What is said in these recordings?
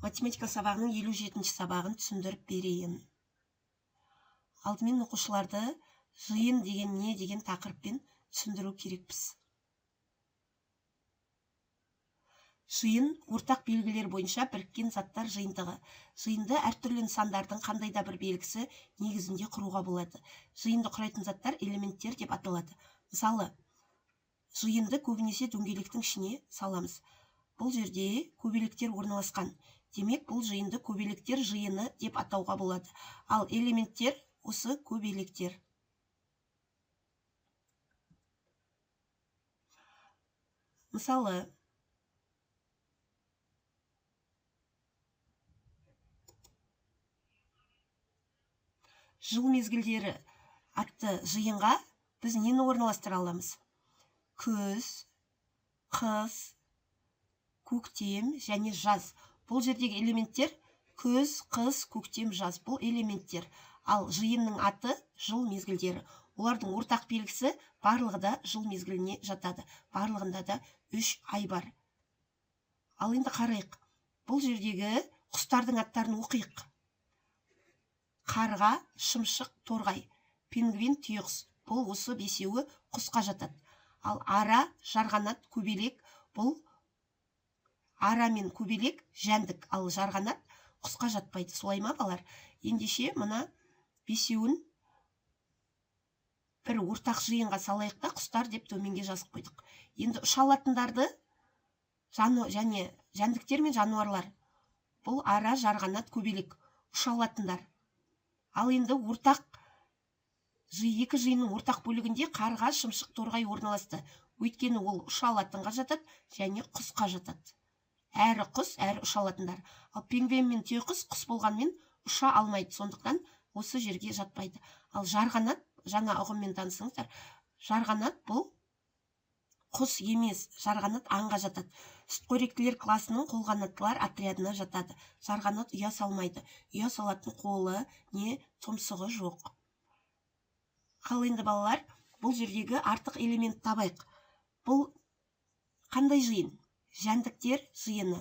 Математика сабағының 57-ші сабағын түсіндіріп берейін. Алдымен оқушыларды жиын деген не деген тақырыппен түсіндіру керекпіз. Жиын ортақ белгілер бойынша біріккен заттар жиынтығы. Жиынды әртүрлі нысандардың қандай да бір белгісі негізінде құруға болады. Жиынды құрайтын заттар элементтер деп аталады. Мысалы, жиынды көбінесе дөңгелектің ішіне саламыз. Бұл жерде көбелектер орналасқан. Демек, бұл жиынды көбелектер жиыны деп атауға болады. Ал элементтер осы көбелектер. Мысалы, жыл мезгілдері атты жиынға біз нені орналастыра аламыз? Күз, қыс, көктем және жаз. Бұл жердегі элементтер күз, қыс, көктем, жаз. Бұл элементтер. Ал жиынның аты жыл мезгілдері. Олардың ортақ белгісі барлығы да жыл мезгіліне жатады. Барлығында да 3 ай бар. Ал енді қарайық. Бұл жердегі құстардың аттарын оқиық. Қарға, шымшық, торғай, пингвин, түйеқұс. Бұл осы бесеуі құсқа жатады. Ал ара, жарғанат, көбелек, бұл ара мен көбелек жәндік, ал жарғанат құсқа жатпайды. Солай ма, балар? Ендеше мына бесеуін бір ортақ жиынға салайық та, құстар деп төменге жазып қойдық. Енді ұша алатындарды және жәндіктер мен жануарлар. Бұл ара, жарғанат, көбелек, ұша алатындар. Ал енді екі жиынның ортақ бөлігінде қарға, шымшық, торғай орналасты. Өйткені ол ұша алатынға жатады және құсқа жатады. Әрі құс, әрі ұша алатындар. Ал пингвин мен түйеқұс құс болғанмен ұша алмайды. Сондықтан осы жерге жатпайды. Ал жарғанат, жаңа ұғыммен танысыңыздар. Жарғанат бұл құс емес, жарғанат аңға жатады. Сүтқоректілер класының қолғанаттылар отрядына жатады. Жарғанат ұя салмайды. Ұя салатын қолы не тұмсығы жоқ. Ал енді балалар, бұл жердегі артық элемент табайық. Бұл қандай жиын? Жәндіктер жиыны.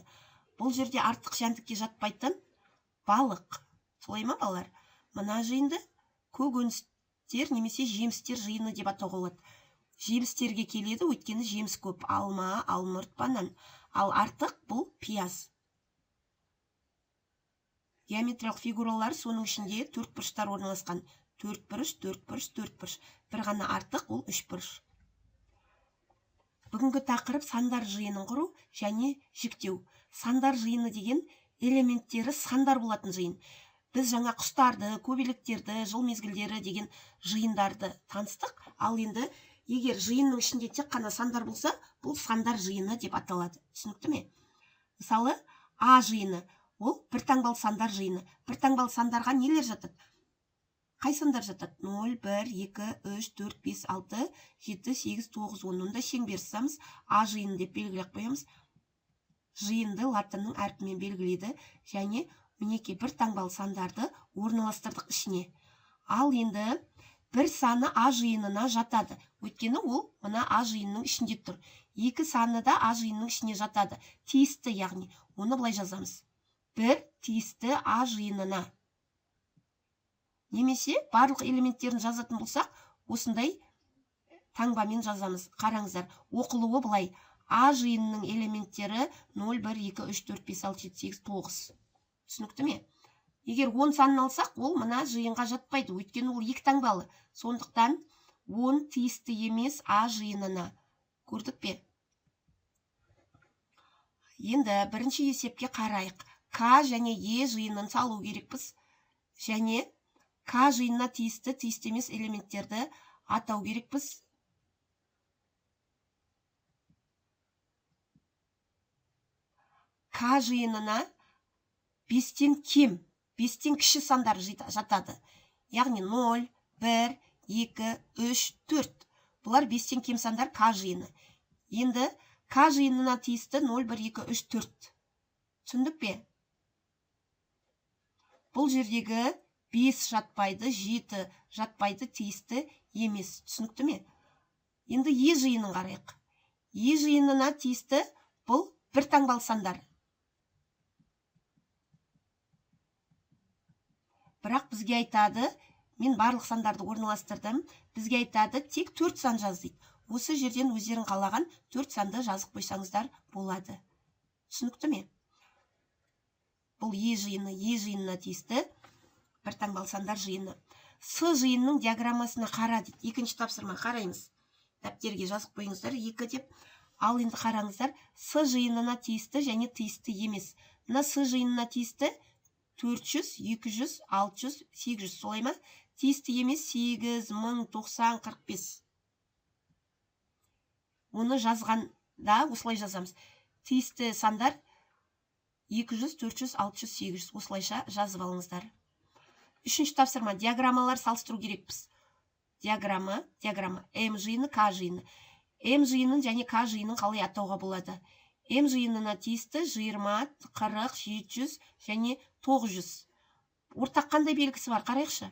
Бұл жерде артық жәндікке жатпайтын балық. Солай ма, балалар? Мына жиынды көкөністер немесе жемістер жиыны деп атауға болады. Жемістерге келеді, өйткені жеміс көп. Алма, алмұрт, банан. Ал артық бұл пияз. Геометриялық фигуралар соның ішінде төртбұрыштар орналасқан. Төртбұрыш, төртбұрыш, төртбұрыш. Бір ғана артық ол үшбұрыш. Бүгінгі тақырып сандар жиынын құру және жіктеу. Сандар жиыны деген элементтері сандар болатын жиын. Біз жаңа құстарды, көбелектерді, жыл мезгілдері деген жиындарды таныстық. Ал енді егер жиынның ішінде тек қана сандар болса, бұл сандар жиыны деп аталады. Түсінікті ме? Мысалы, А жиыны, ол бір таңбалы сандар жиыны. Бір таңбалы сандарға нелер жатады? Қай сандар жатады? 0, 1, 2, 3, 4, 5, 6, 7, 8, 9, 10. Онда шеңбер сызамыз. А жиыны деп белгілеп қоямыз. Жиынды латынның әрпімен белгіледі. Және мінеке бір таңбалы сандарды орналастырдық ішіне. Ал енді бір саны А жиынына жатады. Өйткені ол мына А жиынның ішінде тұр. Екі саны да А жиынның ішіне жатады. Тиісті, яғни. Оны былай жазамыз. Бір тиісті А жиынына. Немесе барлық элементтерін жазатын болсақ, осындай таңбамен жазамыз. Қараңыздар, оқылуы былай. А жиынының элементтері 0, 1, 2, 3, 4, 5, 6, 7, 8, 9. Түсінікті ме? Егер 10 санын алсақ, ол мына жиынға жатпайды. Өйткені ол екі таңбалы. Сондықтан 10 тиісті емес А жиынына. Көрдік пе? Енді бірінші есепке қарайық. К және Е жиынын салу керекпіз. Және К жиынына тиісті емес элементтерді атау керекпіз. К жиынына 5-тен кем, 5-тен кіші сандар жатады. Яғни 0, 1, 2, 3, 4. Бұлар 5-тен кем сандар К жиыны. Енді К жиынына тиісті 0, 1, 2, 3, 4. Түсіндік пе? Бұл жердегі 5 жатпайды, 7 жатпайды, тиісті емес. Түсінікті ме? Енді Е жиынын қарайық. Е жиынына тиісті бұл бір таңбалы сандар. Бірақ бізге айтады, мен барлық сандарды орналастырдым, бізге айтады, тек 4 сан жаз дейді. Осы жерден өздерің қалаған 4 санды жазып қойсаңыздар болады. Түсінікті ме? Бұл Е жиынына тиісті бір таңбалы сандар жиыны. С жиынының диаграммасына қара дейді. Екінші тапсырма қараймыз. Дәптерге жазып қойыңыздар 2 деп. Ал енді қараңыздар, С жиынына тиісті және тиісті емес. Мына С жиынына тиісті 400, 200, 600, 800 солай ма? Тиісті емес 8, 1000, 90, 45. Оны жазғанда осылай жазамыз. Тиісті сандар 200, 400, 600, 800 осылайша жазып алыңыздар. Үшінші тапсырма, диаграммалар салыстыру керекпіз. Диаграмма, М жиыны, К жиыны. М жиынын және К жиынын қалай атауға болады? М жиынына тиісті 20, 40, 700 және 900. Ортақ қандай белгісі бар? Қарайықшы.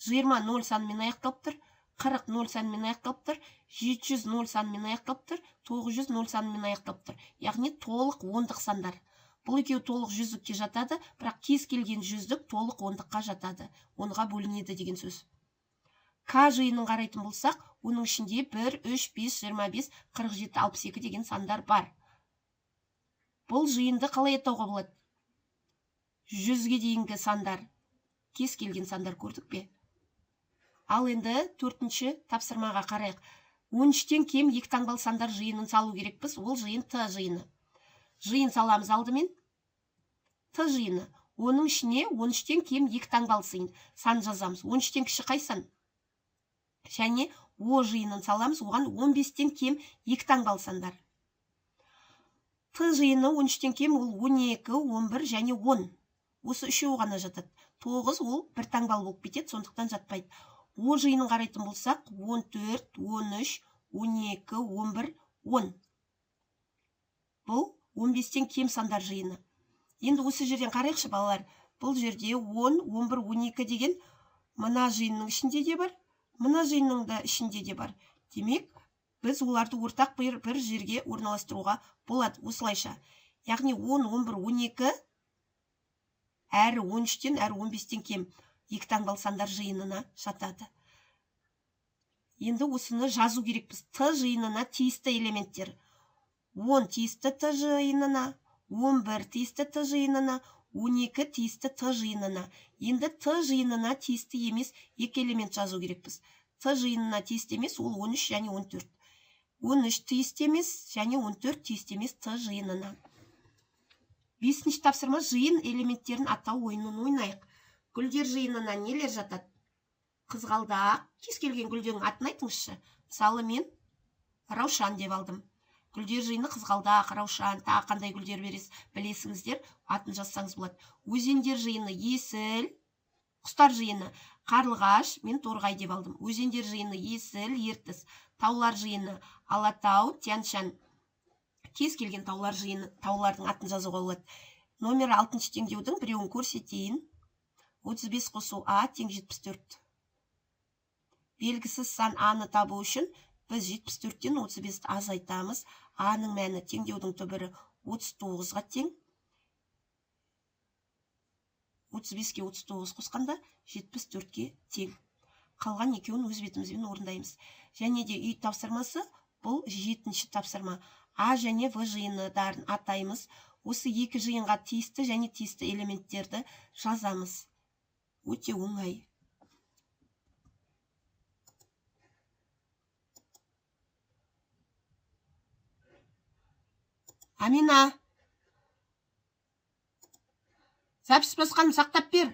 20 0 санымен аяқталып тұр, 40 0 санымен аяқталып тұр, 700 0 санымен аяқталып тұр, 900 0 санымен аяқталып тұр. Яғни толық ондық сандар. Бұл екеуі толық жүздікке жатады, бірақ кез келген жүздік толық ондыққа жатады. Онға бөлінеді деген сөз. К жиынын қарайтын болсақ, оның ішінде 1, 3, 5, 25, 47, 62 деген сандар бар. Бұл жиынды қалай атауға болады? 100-ге дейінгі сандар, кез келген сандар көрдік пе? Ал енді 4-ші тапсырмаға қарайық. 13-тен кем 2 таңбалы сандар жиынын салу керекпіз. Ол жиын Т жиыны. Жиын саламыз алдымен. Т жиыны. Оның ішіне 13-тен кем 2 таңбалы сан жазамыз. 13-тен кіші қай сан? Және О жиынын саламыз. Оған 15-тен кем 2 таңбалы сандар. Т жиыны 13-тен кем ол 12, 11 және 10. Осы үшеуі ғана жатады. 9 ол бір таңбалы болып кетеді, сондықтан жатпайды. О жиынын қарайтын болсақ, 14, 13, 12, 11, 10. Бұл 15-тен кем сандар жиыны. Енді осы жерден қарайықшы балалар. Бұл жерде 10, 11, 12 деген мына жиынның ішінде де бар, мына жиынның да ішінде де бар. Демек, біз оларды ортақ бір жерге орналастыруға болады осылайша. Яғни 10, 11, 12 әрі 13-тен, әрі 15-тен кем 2 таңбалы сандар жиынына жатады. Енді осыны жазу керекпіз. Т жиынына тиісті элементтер. 10 тиісті Т жиынына, 11 тиісті Т жиынына, 12 тиісті Т жиынына. Енді Т жиынына тиісті емес 2 элемент жазу керекпіз. Т жиынына тиісті емес, ол 13 және 14. 13 тиісті емес және 14 тиісті емес Т жиынына. 5-ші тапсырма жиын элементтерін атау ойынын ойнайық. Гүлдер жиынына нелер жатады? Қызғалдақ, кез келген гүлдің атын айтыңызшы. Мысалы мен раушан деп алдым. Гүлдер жиыны қызғалдақ, раушан, тағы қандай гүлдер білесіңіздер, атын жазсаңыз болады. Өзендер жиыны есіл, құстар жиыны қарлығаш, мен торғай деп алдым. Өзендер жиыны есіл, ертіс, таулар жиыны Алатау, Тянь-Шань. Кез келген таулар жиыны, таулардың атын жазуға болады. Номер 6-шы теңдеудің біреуін көрсетейін. 35 қосу А тең 74. Белгісіз сан Аны табу үшін біз 74-тен 35-ті азайтамыз. Аның мәні теңдеудің түбірі 39-ға тең. 35-ке 39 қосқанда 74-ке тең. Қалған екеуін өз бетімізбен орындаймыз. Және де үй тапсырмасы бұл 7-ші тапсырма. А және В жиындарын атаймыз. Осы 2 жиынға тиісті және тиісті элементтерді жазамыз. Өте оңай. Амина. Запись басқанын сақтап бер.